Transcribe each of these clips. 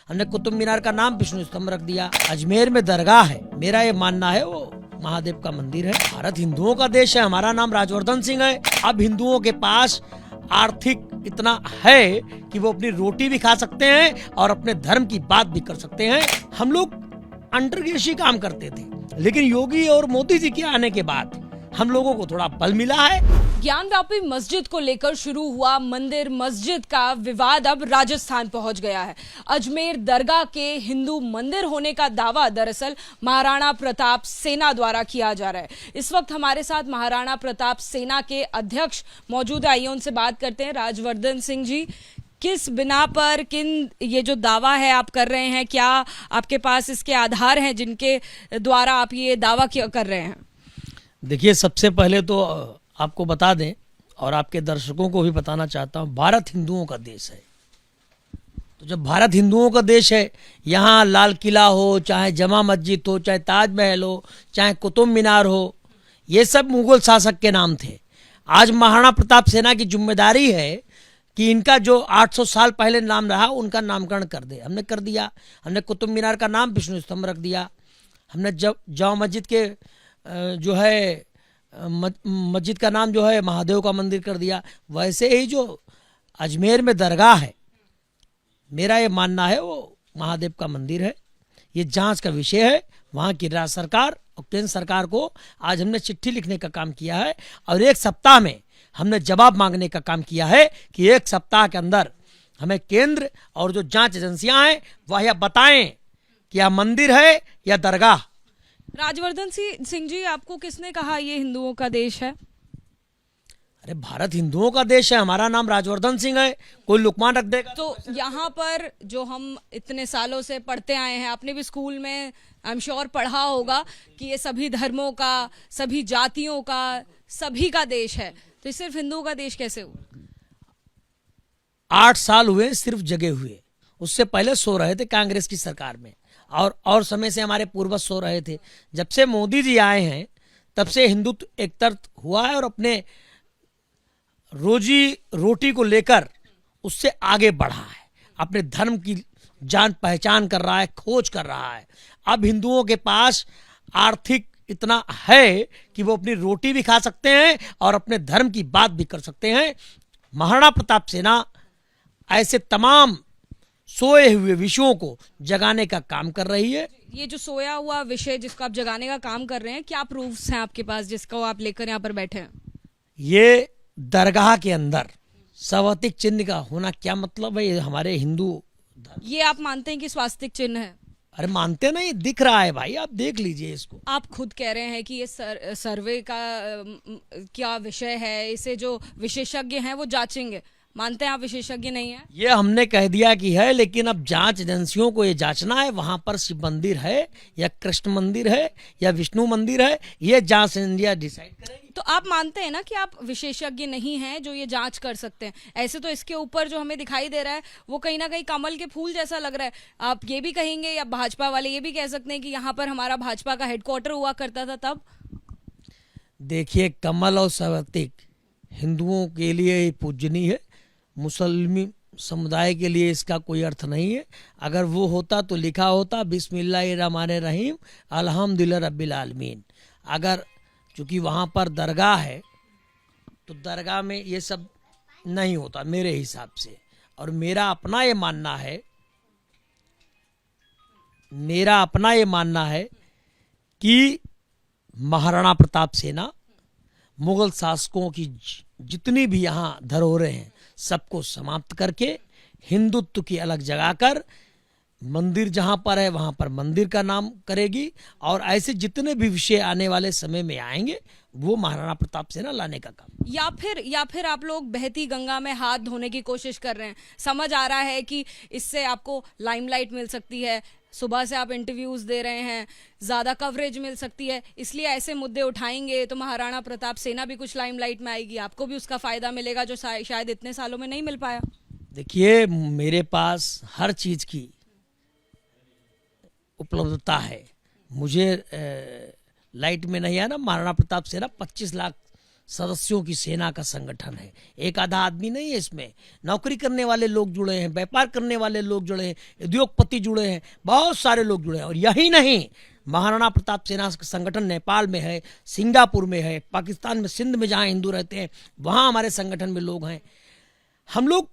हमने कुतुब मीनार का नाम विष्णु स्तंभ रख दिया। अजमेर में दरगाह है, मेरा ये मानना है वो महादेव का मंदिर है। भारत हिंदुओं का देश है, हमारा नाम राजवर्धन सिंह है। अब हिंदुओं के पास आर्थिक इतना है कि वो अपनी रोटी भी खा सकते हैं और अपने धर्म की बात भी कर सकते हैं। हम लोग अंतर्देशीय काम करते थे, लेकिन योगी और मोदी जी के आने के बाद हम लोगों को थोड़ा बल मिला है। ज्ञानव्यापी मस्जिद को लेकर शुरू हुआ मंदिर मस्जिद का विवाद अब राजस्थान पहुंच गया है। अजमेर दरगाह के हिंदू मंदिर होने का दावा दरअसल महाराणा प्रताप सेना द्वारा किया जा रहा है। इस वक्त हमारे साथ महाराणा प्रताप सेना के अध्यक्ष मौजूद है, आइए उनसे बात करते हैं। राजवर्धन सिंह जी, किस बिना पर किन ये जो दावा है आप कर रहे हैं, क्या आपके पास इसके आधार हैं जिनके द्वारा आप ये दावा कर रहे हैं? देखिए, सबसे पहले तो आपको बता दें और आपके दर्शकों को भी बताना चाहता हूँ, भारत हिंदुओं का देश है। तो जब भारत हिंदुओं का देश है, यहाँ लाल किला हो, चाहे जमा मस्जिद हो, चाहे ताजमहल हो, चाहे कुतुब मीनार हो, ये सब मुगल शासक के नाम थे। आज महाराणा प्रताप सेना की जिम्मेदारी है कि इनका जो 800 साल पहले नाम रहा उनका नामकरण कर दे। हमने कर दिया। हमने कुतुब मीनार का नाम विष्णु स्तंभ रख दिया। हमने जमा मस्जिद के जो है मस्जिद का नाम जो है महादेव का मंदिर कर दिया। वैसे ही जो अजमेर में दरगाह है, मेरा ये मानना है वो महादेव का मंदिर है। ये जांच का विषय है। वहाँ की राज्य सरकार और केंद्र सरकार को आज हमने चिट्ठी लिखने का काम किया है और 1 सप्ताह में हमने जवाब मांगने का काम किया है कि 1 सप्ताह के अंदर हमें केंद्र और जो जांच एजेंसियां हैं वह यह बताएं कि यह मंदिर है या दरगाह। राजवर्धन सिंह जी, आपको किसने कहा ये हिंदुओं का देश है? अरे भारत हिंदुओं का देश है, हमारा नाम राजवर्धन सिंह है, कोई लुकमान रख देगा? तो यहाँ पर जो हम इतने सालों से पढ़ते आए हैं, आपने भी स्कूल में आई एम श्योर पढ़ा होगा कि ये सभी धर्मों का, सभी जातियों का, सभी का देश है, तो ये सिर्फ हिंदुओं का देश कैसे हुआ? 8 साल हुए सिर्फ जगे हुए, उससे पहले सो रहे थे कांग्रेस की सरकार में, और समय से हमारे पूर्वज सो रहे थे। जब से मोदी जी आए हैं तब से हिंदुत्व एक तरफ हुआ है और अपने रोजी रोटी को लेकर उससे आगे बढ़ा है, अपने धर्म की जान पहचान कर रहा है, खोज कर रहा है। अब हिंदुओं के पास आर्थिक इतना है कि वो अपनी रोटी भी खा सकते हैं और अपने धर्म की बात भी कर सकते हैं। महाराणा प्रताप सेना ऐसे तमाम सोए हुए विषयों को जगाने का काम कर रही है। ये जो सोया हुआ विषय जिसको आप जगाने का काम कर रहे हैं, क्या प्रूफ्स हैं आपके पास जिसको आप लेकर यहाँ पर बैठे हैं? ये दरगाह के अंदर स्वास्तिक चिन्ह का होना क्या मतलब है? ये हमारे हिंदू ये आप मानते हैं कि स्वास्तिक चिन्ह है? अरे मानते नहीं, दिख रहा है भाई, आप देख लीजिए इसको। आप खुद कह रहे हैं कि ये सर्वे का क्या विषय है, इसे जो विशेषज्ञ हैं वो जांचेंगे। मानते हैं आप विशेषज्ञ नहीं है? ये हमने कह दिया कि है, लेकिन अब जांच एजेंसियों को ये जांचना है वहां पर शिव मंदिर है या कृष्ण मंदिर है या विष्णु मंदिर है, ये जांच इंडिया डिसाइड करेगी। तो आप मानते हैं ना कि आप विशेषज्ञ नहीं हैं जो ये जांच कर सकते हैं? ऐसे तो इसके ऊपर जो हमें दिखाई दे रहा है वो कहीं ना कहीं कमल के फूल जैसा लग रहा है। आप ये भी कहेंगे या भाजपा वाले ये भी कह सकते हैं कि यहाँ पर हमारा भाजपा का हेडक्वार्टर हुआ करता था तब? देखिए, कमल और स्वास्तिक हिंदुओं के लिए पूजनीय है, मुसलमान समुदाय के लिए इसका कोई अर्थ नहीं है। अगर वो होता तो लिखा होता बिस्मिल्लाहिर्रहमानिर्रहीम अल्हम्दुलिल्लाह रब्बिल आलमीन। अगर चूंकि वहाँ पर दरगाह है तो दरगाह में ये सब नहीं होता मेरे हिसाब से। और मेरा अपना ये मानना है कि महाराणा प्रताप सेना मुगल शासकों की जितनी भी यहाँ धरोहरें हैं सबको समाप्त करके हिंदुत्व की अलग जगाकर मंदिर जहाँ पर है वहाँ पर मंदिर का नाम करेगी। और ऐसे जितने भी विषय आने वाले समय में आएंगे वो महाराणा प्रताप सेना लाने का काम। या फिर आप लोग बहती गंगा में हाथ धोने की कोशिश कर रहे हैं? समझ आ रहा है कि इससे आपको लाइमलाइट मिल सकती है, सुबह से आप इंटरव्यूज दे रहे हैं, ज्यादा कवरेज मिल सकती है, इसलिए ऐसे मुद्दे उठाएंगे तो महाराणा प्रताप सेना भी कुछ लाइमलाइट में आएगी, आपको भी उसका फायदा मिलेगा जो शायद इतने सालों में नहीं मिल पाया। देखिए, मेरे पास हर चीज की उपलब्धता है। मुझे लाइट में नहीं आना। महाराणा प्रताप सेना 25 लाख सदस्यों की सेना का संगठन है। एक आधा आदमी नहीं है इसमें, नौकरी करने वाले लोग जुड़े हैं, व्यापार करने वाले लोग जुड़े हैं, उद्योगपति जुड़े हैं, बहुत सारे लोग जुड़े हैं। और यही नहीं, महाराणा प्रताप सेना का संगठन नेपाल में है, सिंगापुर में है, पाकिस्तान में, सिंध में जहाँ हिंदू रहते हैं वहाँ हमारे संगठन में लोग हैं। हम लोग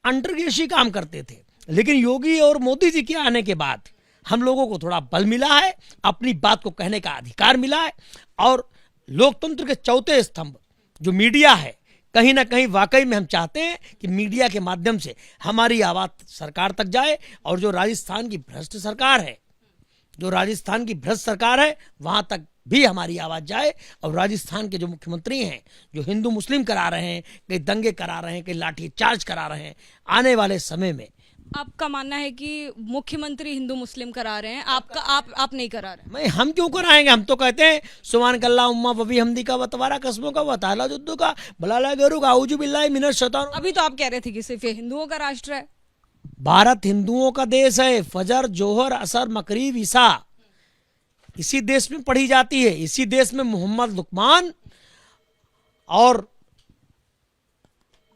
अंतर्देशीय काम करते थे, लेकिन योगी और मोदी जी के आने के बाद हम लोगों को थोड़ा बल मिला है, अपनी बात को कहने का अधिकार मिला है। और लोकतंत्र के चौथे स्तंभ जो मीडिया है, कहीं ना कहीं वाकई में हम चाहते हैं कि मीडिया के माध्यम से हमारी आवाज़ सरकार तक जाए। और जो राजस्थान की भ्रष्ट सरकार है, वहाँ तक भी हमारी आवाज़ जाए। और राजस्थान के जो मुख्यमंत्री हैं, जो हिंदू मुस्लिम करा रहे हैं, कई दंगे करा रहे हैं, कई लाठी चार्ज करा रहे हैं, आने वाले समय में आपका मानना है कि मुख्यमंत्री हिंदू मुस्लिम करा रहे हैं, आप नहीं करा रहे हैं? मैं हम क्यों कराएंगे? हम तो कहते हैं सुभान कल्ला उम्मा बबी हमदी का वतवारा कस्मों का वताला जुद्दू का बलाला गरू का आऊजु बिल्लाहि मिनश शैतान। अभी तो आप कह रहे थे कि सिर्फ ये हिंदुओं का राष्ट्र है। भारत हिंदुओं का देश है। फजर, जोहर, असर, मकरीब, ईसा इसी देश में पढ़ी जाती है। इसी देश में मोहम्मद लुकमान और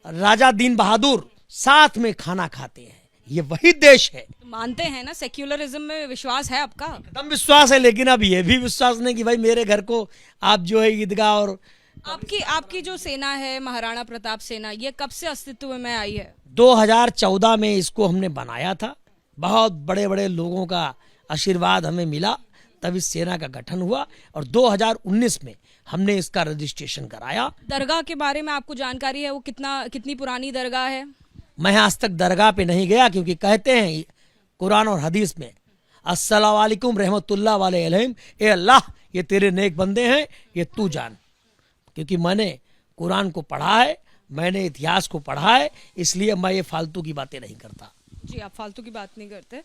राजा दीन बहादुर साथ में खाना खाते हैं। ये वही देश है। मानते हैं ना, सेक्युलरिज्म में विश्वास है आपका? एकदम विश्वास है, लेकिन अब ये भी विश्वास नहीं कि भाई मेरे घर को आप जो है ईदगाह और आपकी जो सेना है, महाराणा प्रताप सेना, ये कब से अस्तित्व में आई है? 2014 में इसको हमने बनाया था। बहुत बड़े बड़े लोगों का आशीर्वाद हमें मिला, तब इस सेना का गठन हुआ। और 2019 में हमने इसका रजिस्ट्रेशन कराया। दरगाह के बारे में आपको जानकारी है? वो कितनी पुरानी दरगाह है? मैं आज तक दरगाह पे नहीं गया, क्योंकि कहते हैं कुरान और हदीस में, अस्सलाम वालेकुम रहमतुल्लाह अलैहिम, ए अल्लाह ये तेरे नेक बंदे हैं, ये तू जान। क्योंकि मैंने कुरान को पढ़ा है, मैंने इतिहास को पढ़ा है, इसलिए मैं ये फालतू की बातें नहीं करता। जी, आप फालतू की बात नहीं करते।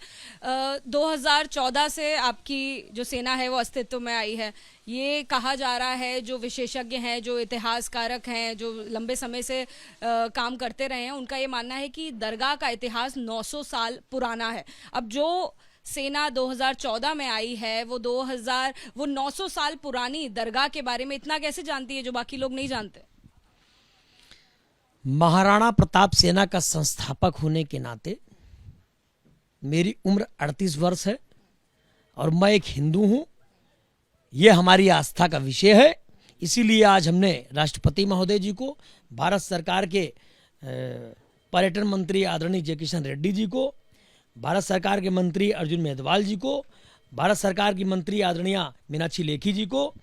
2014 से आपकी जो सेना है वो अस्तित्व में आई है। ये कहा जा रहा है, जो विशेषज्ञ हैं, जो इतिहासकारक हैं, जो लंबे समय से काम करते रहे हैं, उनका ये मानना है कि दरगाह का इतिहास 900 साल पुराना है। अब जो सेना 2014 में आई है, वो 900 साल पुरानी दरगाह के बारे में इतना कैसे जानती है जो बाकी लोग नहीं जानते? महाराणा प्रताप सेना का संस्थापक होने के नाते मेरी उम्र 38 वर्ष है और मैं एक हिंदू हूं। ये हमारी आस्था का विषय है। इसीलिए आज हमने राष्ट्रपति महोदय जी को, भारत सरकार के पर्यटन मंत्री आदरणीय जय किशन रेड्डी जी को, भारत सरकार के मंत्री अर्जुन मेघवाल जी को, भारत सरकार की मंत्री आदरणीय मीनाक्षी लेखी जी को,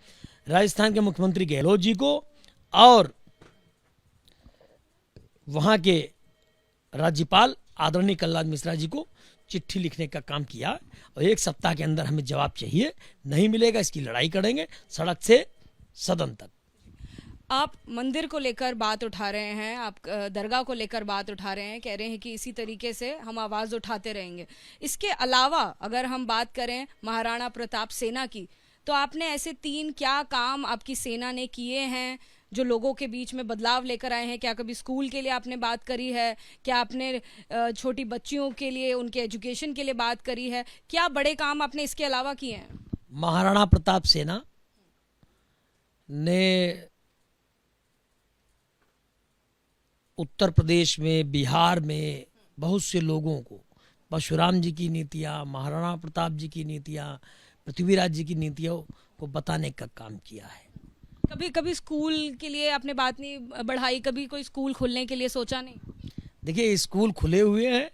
राजस्थान के मुख्यमंत्री गहलोत जी को और वहाँ के राज्यपाल आदरणीय कलराज मिश्रा जी को चिट्ठी लिखने का काम किया। और 1 सप्ताह के अंदर हमें जवाब चाहिए, नहीं मिलेगा इसकी लड़ाई करेंगे सड़क से सदन तक। आप मंदिर को लेकर बात उठा रहे हैं, आप दरगाह को लेकर बात उठा रहे हैं, कह रहे हैं कि इसी तरीके से हम आवाज़ उठाते रहेंगे। इसके अलावा अगर हम बात करें महाराणा प्रताप सेना की, तो आपने ऐसे 3 क्या काम आपकी सेना ने किए हैं जो लोगों के बीच में बदलाव लेकर आए हैं? क्या कभी स्कूल के लिए आपने बात करी है? क्या आपने छोटी बच्चियों के लिए, उनके एजुकेशन के लिए बात करी है? क्या बड़े काम आपने इसके अलावा किए हैं? महाराणा प्रताप सेना ने उत्तर प्रदेश में, बिहार में बहुत से लोगों को परशुराम जी की नीतियाँ, महाराणा प्रताप जी की नीतियाँ, पृथ्वीराज जी की नीतियों को बताने का काम किया है। कभी स्कूल के लिए आपने बात नहीं बढ़ाई? कभी कोई स्कूल खुलने के लिए सोचा नहीं? देखिए, स्कूल खुले हुए हैं,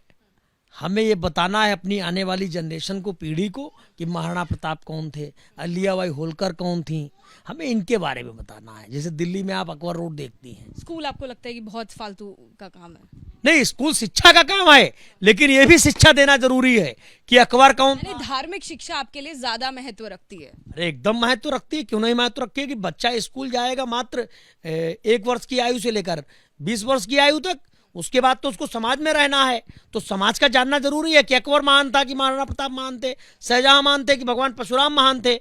हमें ये बताना है अपनी आने वाली जनरेशन को, पीढ़ी को, कि महाराणा प्रताप कौन थे, अहिल्याबाई होलकर कौन थी, हमें इनके बारे में बताना है। जैसे दिल्ली में आप अकबर रोड देखती हैं। स्कूल आपको लगता है कि बहुत फालतू का काम है? नहीं, स्कूल शिक्षा का काम है, लेकिन ये भी शिक्षा देना जरूरी है कि अकबर कौन। धार्मिक शिक्षा आपके लिए ज्यादा महत्व रखती है? अरे एकदम महत्व रखती है, क्यों नहीं महत्व रखती है। कि बच्चा स्कूल जाएगा मात्र 1 वर्ष की आयु से लेकर 20 वर्ष की आयु तक, उसके बाद तो उसको समाज में रहना है। तो समाज का जानना जरूरी है कि अकबर महान था कि महाराणा प्रताप महान थे, शाहजहां महान थे कि भगवान परशुराम महान थे,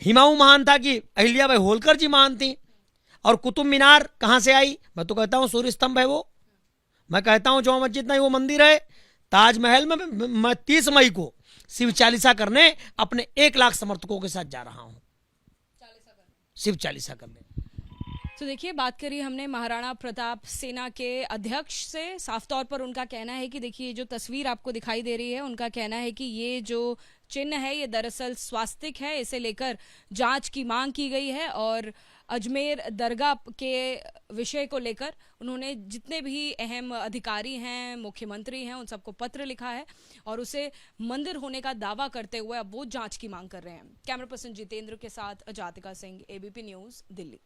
हुमायूं महान था कि अहिल्याबाई होलकर जी महान थी। और कुतुब मीनार कहाँ से आई? मैं तो कहता हूँ सूर्य स्तंभ है वो। मैं कहता हूँ जामा मस्जिद नहीं, वो मंदिर है। ताजमहल में मैं 30 मई को शिव चालीसा करने अपने 1 लाख समर्थकों के साथ जा रहा हूँ, शिव चालीसा करने। तो देखिए, बात करी हमने महाराणा प्रताप सेना के अध्यक्ष से। साफ तौर पर उनका कहना है कि देखिए, जो तस्वीर आपको दिखाई दे रही है, उनका कहना है कि ये जो चिन्ह है ये दरअसल स्वास्तिक है। इसे लेकर जांच की मांग की गई है और अजमेर दरगाह के विषय को लेकर उन्होंने जितने भी अहम अधिकारी हैं, मुख्यमंत्री हैं, उन सबको पत्र लिखा है और उसे मंदिर होने का दावा करते हुए अब वो जांच की मांग कर रहे हैं। कैमरा पर्सन जितेंद्र के साथ अजातिका सिंह, एबीपी न्यूज, दिल्ली।